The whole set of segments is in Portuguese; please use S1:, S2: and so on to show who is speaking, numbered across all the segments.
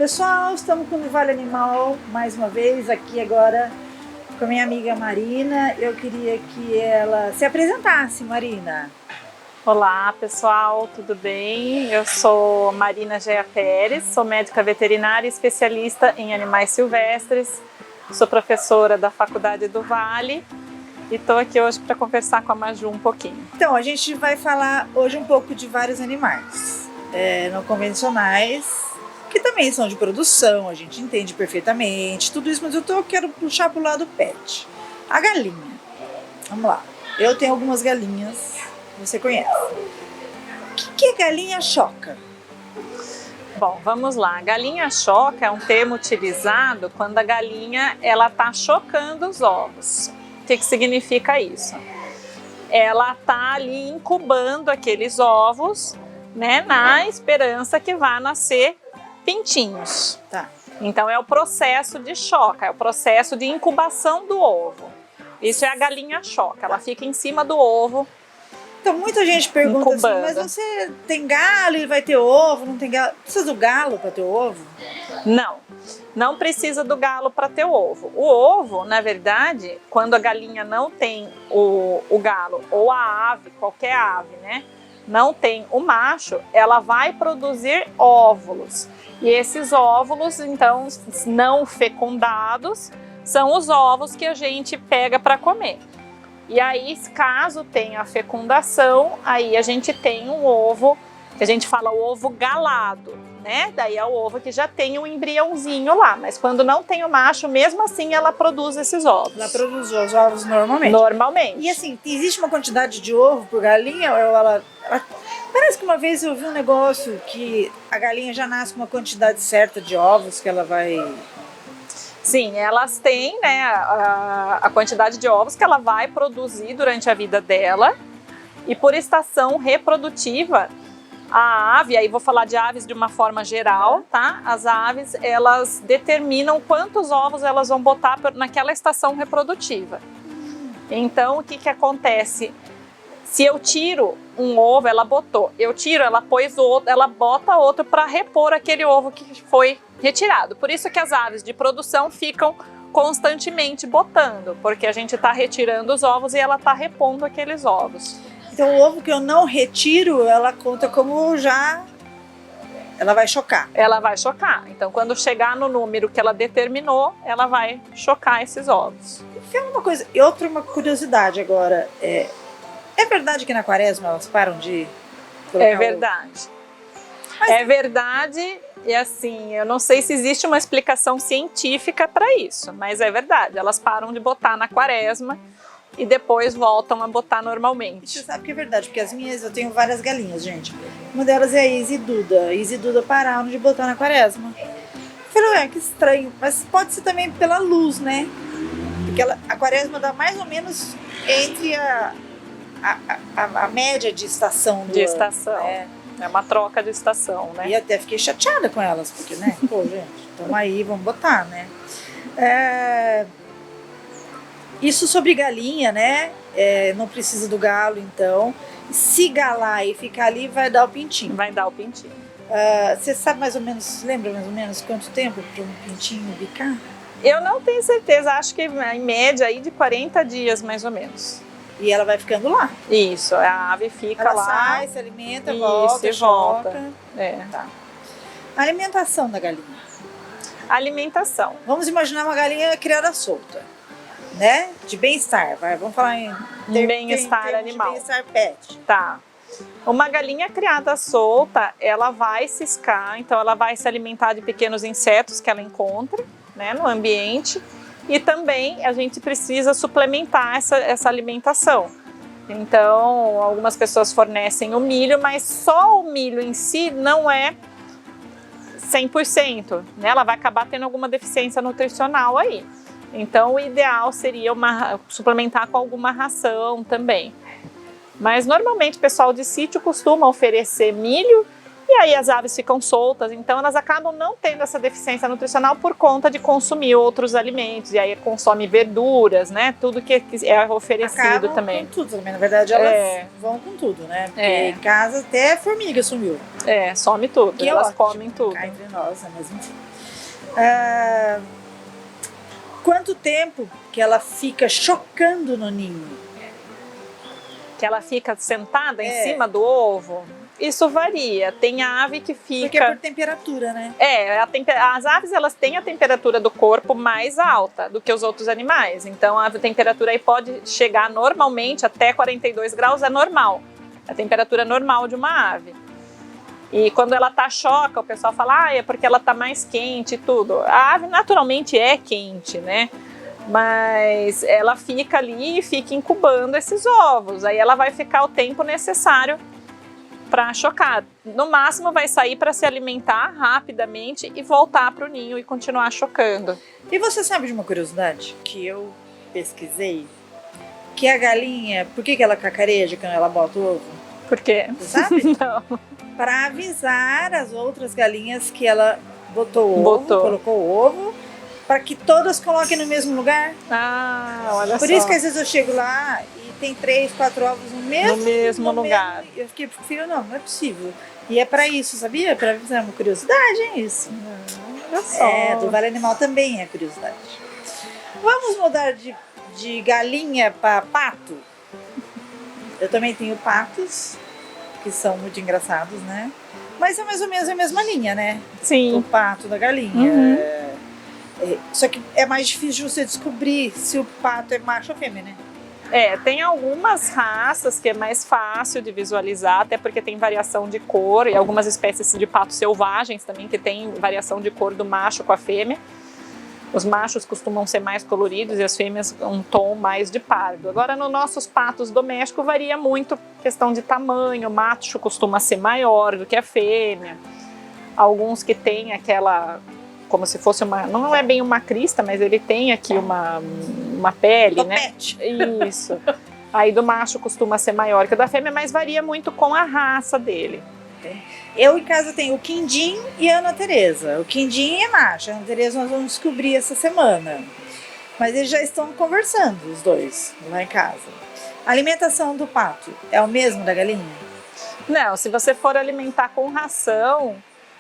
S1: Pessoal, estamos com o Vale Animal mais uma vez aqui agora com a minha amiga Marina. Eu queria que ela se apresentasse, Marina.
S2: Olá pessoal, tudo bem? Eu sou Marina Gea Pérez, sou médica veterinária e especialista em animais silvestres, sou professora da Faculdade do Vale e estou aqui hoje para conversar com a Maju um pouquinho.
S1: Então, a gente vai falar hoje um pouco de vários animais não convencionais, que também são de produção, a gente entende perfeitamente tudo isso, mas eu quero puxar para o lado pet. A galinha, vamos lá, eu tenho algumas galinhas, você conhece. O que é galinha choca?
S2: Bom, vamos lá. Galinha choca é um termo utilizado quando a galinha ela está chocando os ovos. O que significa isso? Ela está ali incubando aqueles ovos, né, na esperança que vá nascer pintinhos.
S1: Tá.
S2: Então é o processo de choca, é o processo de incubação do ovo. Isso é a galinha choca, ela fica em cima do ovo.
S1: Então muita gente pergunta
S2: incubando.
S1: assim, mas você tem galo e vai ter ovo, não tem galo? Precisa do galo para ter ovo?
S2: Não, não precisa do galo para ter ovo. O ovo, na verdade, quando a galinha não tem o galo ou a ave, qualquer ave, né? Não tem o macho, ela vai produzir óvulos. E esses óvulos, então, não fecundados, são os ovos que a gente pega para comer. E aí, caso tenha a fecundação, aí a gente tem um ovo, que a gente fala o ovo galado, né? Daí é o ovo que já tem um embriãozinho lá, mas quando não tem o macho, mesmo assim ela produz esses ovos.
S1: Ela produz os ovos normalmente?
S2: Normalmente.
S1: E assim, existe uma quantidade de ovo por galinha? Ou ela... Parece que uma vez eu vi um negócio que a galinha já nasce com uma quantidade certa de ovos que ela vai...
S2: Sim, elas têm, né, a quantidade de ovos que ela vai produzir durante a vida dela. E por estação reprodutiva, a ave, aí vou falar de aves de uma forma geral, tá? As aves, elas determinam quantos ovos elas vão botar naquela estação reprodutiva. Então, o que acontece? Se eu tiro um ovo, ela botou. Eu tiro, ela pôs outro, ela bota outro para repor aquele ovo que foi retirado. Por isso que as aves de produção ficam constantemente botando, porque a gente está retirando os ovos e ela está repondo aqueles ovos.
S1: Então o ovo que eu não retiro, ela conta como já... Ela vai chocar.
S2: Ela vai chocar. Então quando chegar no número que ela determinou, ela vai chocar esses ovos.
S1: E uma coisa, e outra uma curiosidade agora, é verdade que na quaresma elas param de colocar
S2: É verdade.
S1: Mas...
S2: É verdade, e assim, eu não sei se existe uma explicação científica para isso, mas é verdade, elas param de botar na quaresma e depois voltam a botar normalmente.
S1: Você sabe que é verdade, porque as minhas, eu tenho várias galinhas, gente. Uma delas é a Isa e Duda. A Isa e Duda pararam de botar na quaresma. Eu falei, que estranho, mas pode ser também pela luz, né? Porque a quaresma dá mais ou menos entre a média de estação do
S2: estação.
S1: Ano,
S2: É uma troca de estação, né?
S1: E até fiquei chateada com elas, porque, né? Pô, gente, então aí, vamos botar, né? Isso sobre galinha, né? Não precisa do galo, então. Se galar e ficar ali, vai dar o pintinho.
S2: Vai dar o pintinho.
S1: Você sabe mais ou menos, lembra mais ou menos quanto tempo para um pintinho bicar?
S2: Eu não tenho certeza, acho que em média aí de 40 dias, mais ou menos.
S1: E ela vai ficando lá?
S2: Isso, a ave fica
S1: ela
S2: lá.
S1: Sai, se alimenta,
S2: isso,
S1: volta,
S2: e volta.
S1: Choca.
S2: Tá.
S1: A alimentação da galinha.
S2: Alimentação.
S1: Vamos imaginar uma galinha criada solta, né? De bem-estar, vamos falar em
S2: bem-estar animal.
S1: Bem-estar pet.
S2: Tá. Uma galinha criada solta, ela vai ciscar, então ela vai se alimentar de pequenos insetos que ela encontra, né, no ambiente. E também a gente precisa suplementar essa alimentação. Então, algumas pessoas fornecem o milho, mas só o milho em si não é 100%, né? Ela vai acabar tendo alguma deficiência nutricional aí. Então, o ideal seria suplementar com alguma ração também. Mas normalmente o pessoal de sítio costuma oferecer milho e aí as aves ficam soltas, então elas acabam não tendo essa deficiência nutricional por conta de consumir outros alimentos, e aí consome verduras, né? Tudo que é oferecido
S1: acabam
S2: também.
S1: Com tudo também, na verdade elas vão com tudo, né? Porque em casa até a formiga sumiu.
S2: Some tudo,
S1: Que
S2: elas
S1: ótimo,
S2: comem tudo.
S1: Cá entre nós, mas enfim. Quanto tempo que ela fica chocando no ninho?
S2: Que ela fica sentada em cima do ovo? Isso varia. Tem ave que fica...
S1: Porque é por temperatura, né?
S2: As aves elas têm a temperatura do corpo mais alta do que os outros animais. Então a temperatura aí pode chegar normalmente até 42 graus, é normal. A temperatura normal de uma ave. E quando ela tá choca, o pessoal fala, é porque ela tá mais quente e tudo. A ave naturalmente é quente, né? Mas ela fica ali e fica incubando esses ovos. Aí ela vai ficar o tempo necessário para chocar. No máximo vai sair para se alimentar rapidamente e voltar para o ninho e continuar chocando.
S1: E você sabe de uma curiosidade que eu pesquisei? Que a galinha, por que ela cacareja quando ela bota o ovo?
S2: Por quê?
S1: Você sabe?
S2: Não.
S1: Para avisar as outras galinhas que ela colocou o ovo, para que todas coloquem no mesmo lugar.
S2: Olha só.
S1: Por isso que às vezes eu chego lá e tem 3, 4 ovos no mesmo
S2: lugar.
S1: Eu fiquei, não é possível. E é para isso, sabia? Para avisar, uma curiosidade, é isso.
S2: Olha só.
S1: Do Vale Animal também é curiosidade. Vamos mudar de galinha para pato? Eu também tenho patos, que são muito engraçados, né? Mas é mais ou menos a mesma linha, né?
S2: Sim.
S1: O pato da galinha. Só que é mais difícil de você descobrir se o pato é macho ou fêmea, né?
S2: Tem algumas raças que é mais fácil de visualizar, até porque tem variação de cor, e algumas espécies de patos selvagens também, que tem variação de cor do macho com a fêmea. Os machos costumam ser mais coloridos e as fêmeas um tom mais de pardo. Agora, nos nossos patos domésticos varia muito questão de tamanho. O macho costuma ser maior do que a fêmea. Alguns que têm aquela, como se fosse uma, não é bem uma crista, mas ele tem aqui uma pele,
S1: Topete.
S2: Né? Isso. Aí do macho costuma ser maior que o da fêmea, mas varia muito com a raça dele.
S1: Eu em casa tenho o Quindim e a Ana Tereza. O Quindim é macho, a Ana Tereza nós vamos descobrir essa semana. Mas eles já estão conversando, os dois, lá em casa. A alimentação do pato é o mesmo da galinha?
S2: Não, se você for alimentar com ração,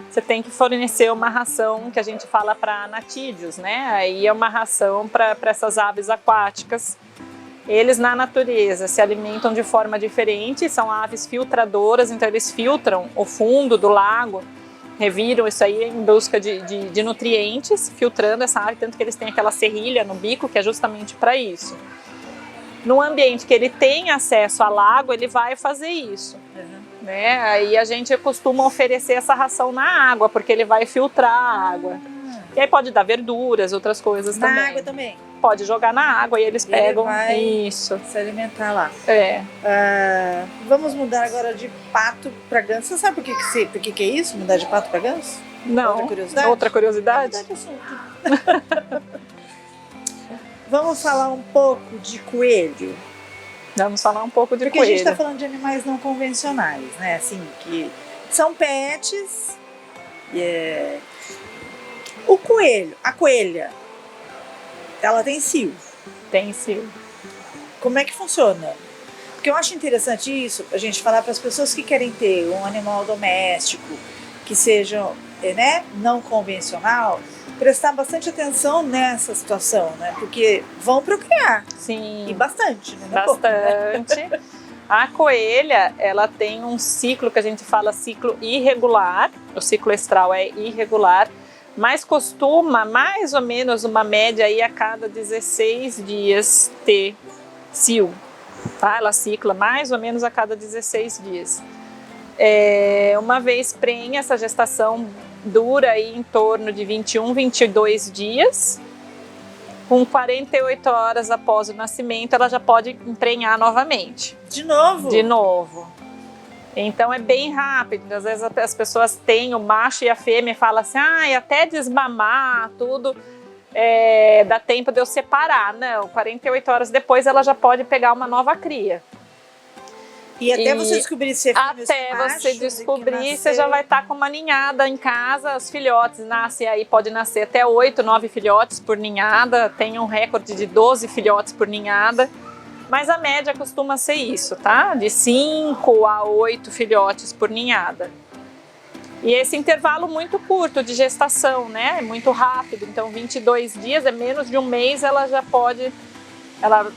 S2: você tem que fornecer uma ração que a gente fala para natídeos, né? Aí é uma ração para essas aves aquáticas. Eles na natureza se alimentam de forma diferente, são aves filtradoras, então eles filtram o fundo do lago, reviram isso aí em busca de nutrientes, filtrando essa ave, tanto que eles têm aquela serrilha no bico que é justamente para isso. No ambiente que ele tem acesso a lago, ele vai fazer isso. Né? Aí a gente costuma oferecer essa ração na água, porque ele vai filtrar a água. E aí pode dar verduras, outras coisas também.
S1: Na água também?
S2: Pode jogar na água e eles pegam
S1: isso. Se alimentar lá. Vamos mudar agora de pato para ganso. Você sabe por que é isso? Mudar de pato para ganso?
S2: Não.
S1: Outra curiosidade?
S2: Outra curiosidade?
S1: Vamos falar um pouco de coelho.
S2: Vamos falar um pouco de
S1: Porque
S2: coelho.
S1: A gente está falando de animais não convencionais, né? Assim, que são pets. O coelho, a coelha, ela tem cio.
S2: Tem cio.
S1: Como é que funciona? Porque eu acho interessante isso, a gente falar para as pessoas que querem ter um animal doméstico, que seja, né, não convencional, prestar bastante atenção nessa situação, né? Porque vão procriar.
S2: Sim.
S1: E bastante, né?
S2: Bastante. A coelha, ela tem um ciclo que a gente fala ciclo irregular. O ciclo estral é irregular, mas costuma mais ou menos uma média aí a cada 16 dias ter cio. Tá? Ela cicla mais ou menos a cada 16 dias. Uma vez prenha, essa gestação dura aí em torno de 21, 22 dias. Com 48 horas após o nascimento, ela já pode emprenhar novamente.
S1: De novo?
S2: De novo. Então é bem rápido. Às vezes as pessoas têm o macho e a fêmea e falam assim, até desmamar, tudo, dá tempo de eu separar. Não, 48 horas depois ela já pode pegar uma nova cria.
S1: E até você descobrir se é fêmea.
S2: Até você descobrir, você já vai estar com uma ninhada em casa. Os filhotes nascem aí, pode nascer até 8, 9 filhotes por ninhada. Tem um recorde de 12 filhotes por ninhada. Mas a média costuma ser isso, tá? De 5 a 8 filhotes por ninhada. E esse intervalo muito curto de gestação, né? É muito rápido, então 22 dias, é menos de um mês, ela já pode... Ela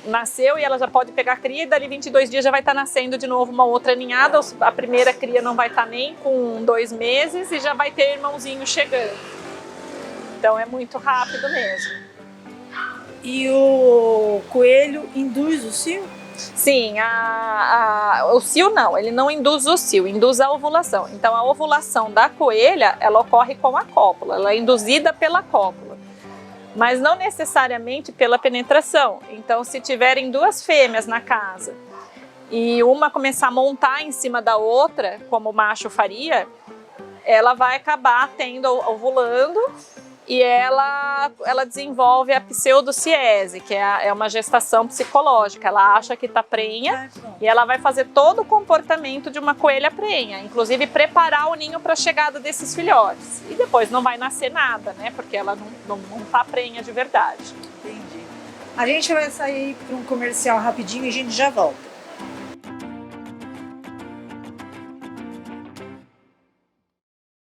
S2: nasceu e ela já pode pegar cria e dali 22 dias já vai estar nascendo de novo uma outra ninhada. A primeira cria não vai estar nem com 2 meses e já vai ter irmãozinho chegando. Então é muito rápido mesmo.
S1: E o coelho induz o cio?
S2: Sim, o cio não, ele não induz o cio, induz a ovulação. Então a ovulação da coelha, ela ocorre com a cópula, ela é induzida pela cópula. Mas não necessariamente pela penetração. Então, se tiverem 2 fêmeas na casa e uma começar a montar em cima da outra, como o macho faria, ela vai acabar ovulando e ela desenvolve a pseudociese, que é uma gestação psicológica. Ela acha que está prenha e ela vai fazer todo o comportamento de uma coelha prenha, inclusive preparar o ninho para a chegada desses filhotes. E depois não vai nascer nada, né? Porque ela não está prenha de verdade.
S1: Entendi. A gente vai sair para um comercial rapidinho e a gente já volta.